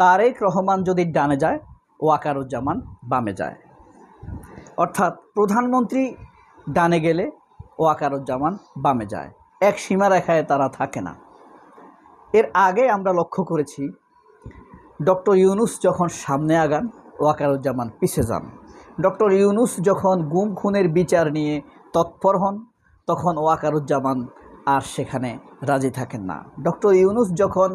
তারেক রহমান যদি ডানে যায়, ওয়াকারুজ্জামান বামে যায়। অর্থাৎ প্রধানমন্ত্রী ডানে গেলে ওয়াকারুজ্জামান বামে যায়, এক সীমারেখায় তারা থাকে না। এর আগে আমরা লক্ষ্য করেছি ডক্টর ইউনূস যখন সামনে আগান, ওয়াকারুজ্জামান পিছে যান। ডক্টর ইউনূস যখন গুম খুনের বিচার নিয়ে তৎপর হন, তখন ওয়াকারুজ্জামান আর সেখানে রাজি থাকেন না। ডক্টর ইউনূস যখন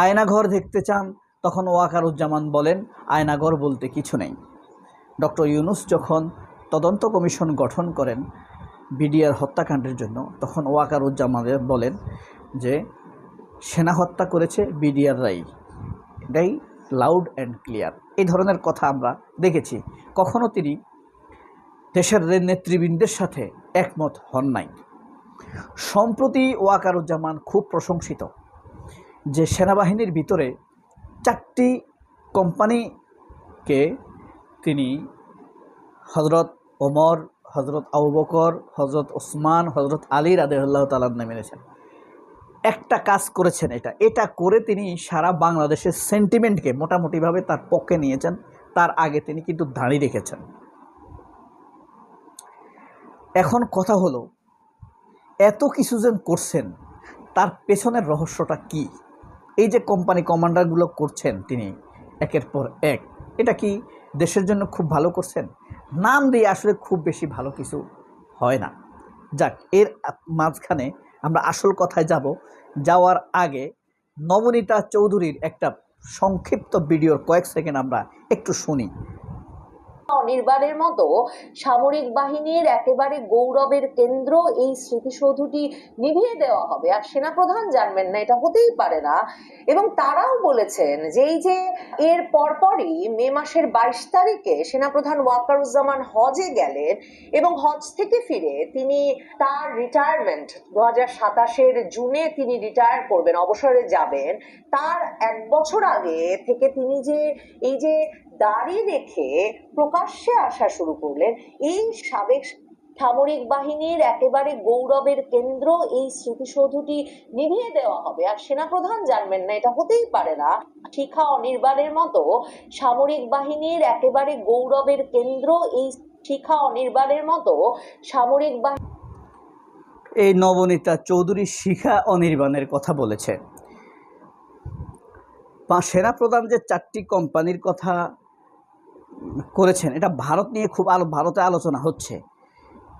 আয়নাঘর দেখতে চান, তখন ওয়াকারুজ্জামান বলেন আয়নাঘর বলতে কিছু নেই। ডক্টর ইউনূস যখন তদন্ত কমিশন গঠন করেন বিডিআর হত্যাকাণ্ডের জন্য, তখন ওয়াকারুজ্জামান বলেন যে সেনা হত্যা করেছে বিডিআররাই, এটাই লাউড অ্যান্ড ক্লিয়ার। এই ধরনের কথা আমরা দেখেছি। কখনো তিনি দেশের নেতৃবৃন্দের সাথে একমত হন নাই। সম্প্রতি ওয়াকারুজ্জামান খুব প্রশংসিত যে সেনাবাহিনীর ভিতরে 4টি কোম্পানিকে তিনি হজরত ওমর, হজরত আবু বকর, হজরত ওসমান, হজরত আলী রাদিয়াল্লাহু তাআলা নামে এনেছেন। একটা কাজ করেছেন, এটা করে তিনি সারা বাংলাদেশের সেন্টিমেন্টকে মোটামুটিভাবে তার পক্ষে নিয়েছেন। তার আগে তিনি কিন্তু দাঁড়িয়ে রেখেছেন। এখন কথা হলো, এত কিছু যে করছেন তার পেছনের রহস্যটা কি? এই যে কোম্পানি কমান্ডারগুলো করছেন তিনি একের পর এক, এটা কি দেশের জন্য খুব ভালো করছেন? নাম দিয়ে আসলে খুব বেশি ভালো কিছু হয় না। যাক, এর মাঝখানে আমরা আসল কথায় যাওয়ার আগে নবনীতা চৌধুরীর একটা সংক্ষিপ্ত ভিডিওর কয়েক সেকেন্ড আমরা একটু শুনি। অনির্বাণের মতো সামরিক বাহিনীর একেবারে গৌরবের কেন্দ্র এই স্মৃতিসৌধটি নিভিয়ে দেওয়া হবে, আর সেনাপ্রধান জানবেন না, এটা হতেই পারে না। এবং তারাও বলেছেন যে এই যে এর পরপরই মে মাসের 22 তারিখে সেনাপ্রধান ওয়াকারুজ্জামান হজে গেলেন এবং হজ থেকে ফিরে তিনি তার রিটায়ারমেন্ট 2027-এর জুনে তিনি রিটায়ার করবেন, অবসরে যাবেন। তার 1 বছর আগে থেকে তিনি যে এই যে দাঁড়িয়ে রেখে প্রকাশ্যে আসা শুরু করলেন, এই সাবেক সামরিক বাহিনীর একেবারে গৌরবের কেন্দ্র এই স্মৃতিসৌধটি নিভিয়ে দেওয়া হবে, আর সেনাপ্রধান জানবেন না, এটা হতেই পারে না। শিখা অনির্বাণের মতো সামরিক বাহিনীর একেবারে গৌরবের কেন্দ্র এই শিখা অনির্বাণের মতো সামরিক বাহিনী। এই নবনীতা চৌধুরী শিখা অনির্বাণের কথা বলেছে। সেনাপ্রধান যে 4টি কোম্পানির কথা করেছেন, এটা ভারত নিয়ে খুব ভারতে আলোচনা হচ্ছে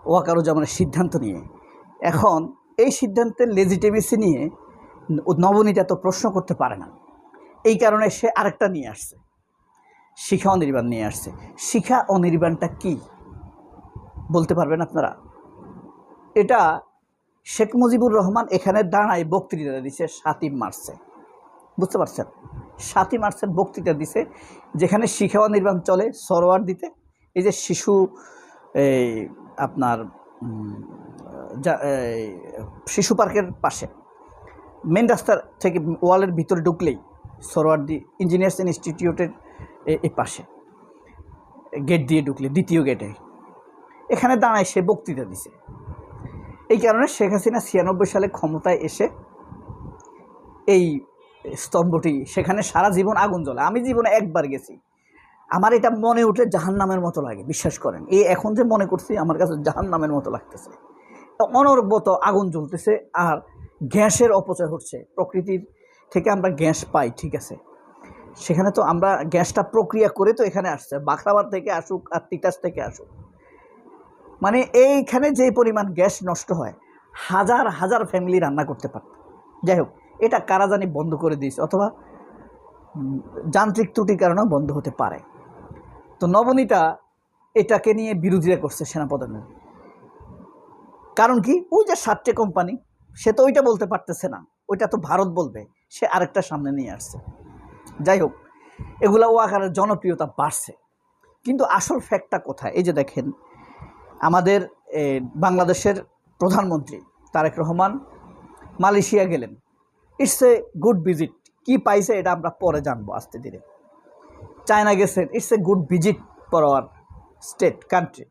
ওয়াকারুজ্জামানের সিদ্ধান্ত নিয়ে। এখন এই সিদ্ধান্তের লেজিটিমেসি নিয়ে নবনীতা তো প্রশ্ন করতে পারে না, এই কারণে সে আরেকটা নিয়ে আসছে, শিখা অনির্বাণ নিয়ে আসছে। শিখা অনির্বাণটা কি বলতে পারবেন আপনারা? এটা শেখ মুজিবুর রহমান এখানে দাঁড়ায় বক্তৃতা দিছে 7ই মার্চে, বুঝতে পারছেন? 7ই মার্চের বক্তৃতা দিছে, যেখানে শিখা অনির্বাণ চলে সরোয়ার দিতে। এই যে শিশু আপনার শিশু পার্কের পাশে মেন রাস্তার থেকে ওয়ালের ভিতরে ঢুকলেই সরোয়ার্দী ইঞ্জিনিয়ার্স ইনস্টিটিউটের এই পাশে গেট দিয়ে ঢুকলে দ্বিতীয় গেটে, এখানে দাঁড়ায় সে বক্তৃতা দিছে। এই কারণে শেখ হাসিনা 96 সালে ক্ষমতায় এসে এই স্তম্ভটি, সেখানে সারা জীবন আগুন জ্বলে। আমি জীবনে একবার গেছি, আমার এটা মনে উঠলে জাহান্নামের মতো লাগে, বিশ্বাস করেন। এই এখন যে মনে করছি আমার কাছে জাহান্নামের মতো লাগতেছে। অনবরত আগুন জ্বলতেছে আর গ্যাসের অপচয় হচ্ছে। প্রকৃতির থেকে আমরা গ্যাস পাই, ঠিক আছে, সেখানে তো আমরা গ্যাসটা প্রক্রিয়া করে তো এখানে আসছে, বাখরাবাদ থেকে আসুক আর তিতাস থেকে আসুক, মানে এইখানে যে পরিমাণ গ্যাস নষ্ট হয়, হাজার হাজার ফ্যামিলি রান্না করতে পারত। যাই হোক, এটা কারা জানি বন্ধ করে দিয়েছে, অথবা যান্ত্রিক ত্রুটির কারণেও বন্ধ হতে পারে। তো নবনীতা এটাকে নিয়ে বিরোধিতা করছে সেনাপ্রধানের। কারণ কি? ওই যে 7টে কোম্পানি, সে তো ওইটা বলতে পারতেছে না, ওইটা তো ভারত বলবে, সে আরেকটা সামনে নিয়ে আসছে। যাই হোক, এগুলা ওয়াকারের জনপ্রিয়তা বাড়ছে, কিন্তু আসল ফ্যাক্টটা কোথায়? এই যে দেখেন, আমাদের বাংলাদেশের প্রধানমন্ত্রী তারেক রহমান মালয়েশিয়া গেলেন। It's a good visit. কি পাইছে এটা আমরা পরে জানবো আস্তে ধীরে। চায়না গেছেন, it's a good visit for our state country.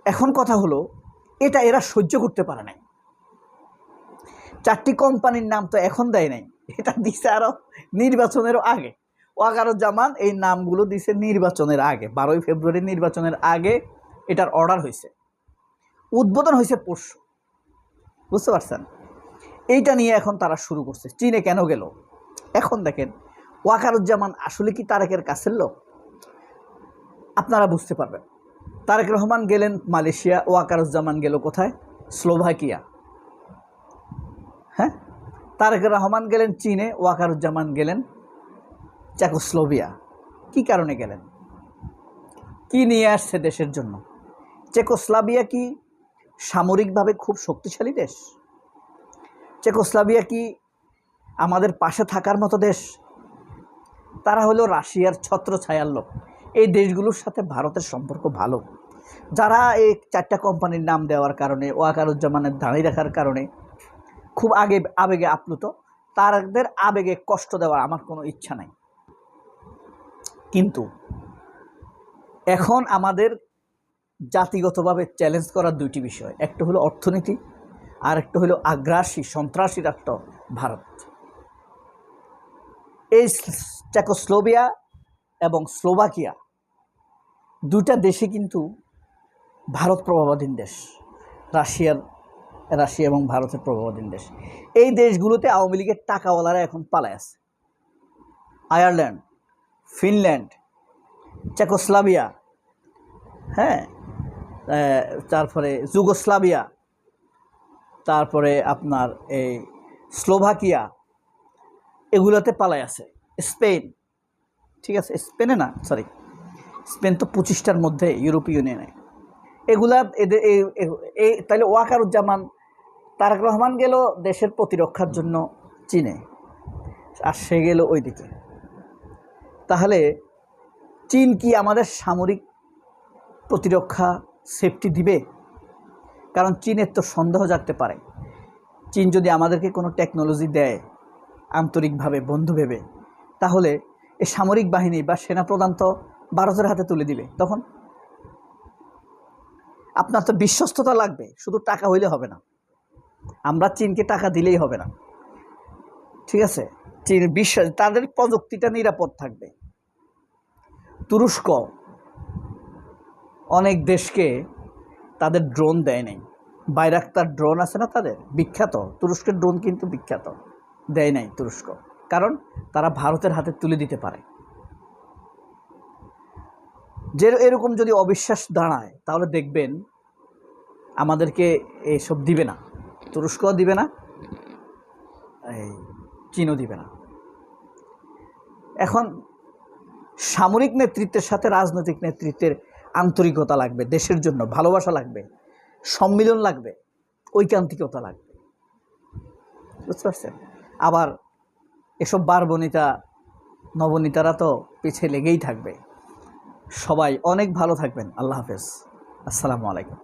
এখন কথা হলো, এটা এরা সহ্য করতে পারে নাই। 4টি কোম্পানির নাম তো এখন দেয় নাই, এটা দিছে আরও নির্বাচনেরও আগে। ওয়াকারুজ্জামান এই নামগুলো দিছে নির্বাচনের আগে, 12ই ফেব্রুয়ারি নির্বাচনের আগে এটার অর্ডার হয়েছে, উদ্বোধন হয়েছে পরশু। বুঝতে পারছেন? এইটা নিয়ে এখন তারা শুরু করছে। চীনে কেন গেল? এখন দেখেন ওয়াকারুজ্জামান আসলে কি তারেকের কাছের লোক? আপনারা বুঝতে পারবেন। তারেক রহমান গেলেন মালয়েশিয়া, ওয়াকারুজ্জামান গেল কোথায়? স্লোভাকিয়া। হ্যাঁ, তারেক রহমান গেলেন চীনে, ওয়াকারুজ্জামান গেলেন চেকোস্লোভিয়া। কি কারণে গেলেন? কি নিয়ে আসছে দেশের জন্য? চেকোস্লোভিয়া কি সামরিকভাবে খুব শক্তিশালী দেশ? চেকোস্লোভিয়া কি আমাদের পাশে থাকার মতো দেশ? তারা হলো রাশিয়ার ছত্রছায়ার লোক। এই দেশগুলোর সাথে ভারতের সম্পর্ক ভালো। যারা এই 4টা কোম্পানির নাম দেওয়ার কারণে, ওয়াকারুজ্জামানের দাঁড়িয়ে রাখার কারণে খুব আবেগে আপ্লুত, তাদের আবেগে কষ্ট দেওয়ার আমার কোনো ইচ্ছা নাই। কিন্তু এখন আমাদের জাতিগতভাবে চ্যালেঞ্জ করার 2টি বিষয়, একটা হলো অর্থনীতি, আর একটা হলো আগ্রাসী সন্ত্রাসী রাষ্ট্র ভারত। এই চেকোস্লোভিয়া এবং স্লোভাকিয়া 2টা দেশে কিন্তু ভারত প্রভাবাধীন দেশ, রাশিয়া এবং ভারতের প্রভাবাধীন দেশ। এই দেশগুলোতে আওয়ামী লীগের টাকাওয়ালারা এখন পালায় আছে। আয়ারল্যান্ড, ফিনল্যান্ড, চেকোস্লোভিয়া, হ্যাঁ, তারপরে যুগোস্লাভিয়া, তারপরে আপনার এই স্লোভাকিয়া, এগুলোতে পালায় আছে। স্পেন, ঠিক আছে, স্পেনে না, সরি, স্পেন তো 25টার মধ্যে ইউরোপীয় ইউনিয়নে। এগুলা এদের এই তাহলে ওয়াকারুজ্জামান, তারেক রহমান গেল দেশের প্রতিরক্ষার জন্য চীনে, আর সে গেল ওইদিকে। তাহলে চীন কি আমাদের সামরিক প্রতিরক্ষা সেফটি দিবে? কারণ চীনের তো সন্দেহ জাগতে পারে, চীন যদি আমাদেরকে কোনো টেকনোলজি দেয় আন্তরিকভাবে, বন্ধু ভেবে, তাহলে এই সামরিক বাহিনী বা সেনাপ্রধান তো ভারতের হাতে তুলে দিবে। তখন আপনার তো বিশ্বস্ততা লাগবে, শুধু টাকা হইলে হবে না। আমরা চীনকে টাকা দিলেই হবে না, ঠিক আছে? চীন তাদের প্রযুক্তিটা নিরাপদ থাকবে। তুরস্ক অনেক দেশকে তাদের ড্রোন দেয় নাই, বাইরাক্তার ড্রোন আছে না তাদের, বিখ্যাত। তুরস্কের ড্রোন কিন্তু বিখ্যাত, দেয় নাই তুরস্ক, কারণ তারা ভারতের হাতে তুলে দিতে পারে। যে এরকম যদি অবিশ্বাস দাঁড়ায়, তাহলে দেখবেন আমাদেরকে এসব দিবে না, তুরস্কও দিবে না, এই চীনও দিবে না। এখন সামরিক নেতৃত্বের সাথে রাজনৈতিক নেতৃত্বের আন্তরিকতা লাগবে, দেশের জন্য ভালোবাসা লাগবে, সম্মিলন লাগবে, ঐকান্তিকতা লাগবে। বুঝতে পারছেন? আবার এসব বারবনিতা নবনীতারা তো পিছিয়ে লেগেই থাকবে। সবাই অনেক ভালো থাকবেন। আল্লাহ হাফেজ, আসসালামু আলাইকুম।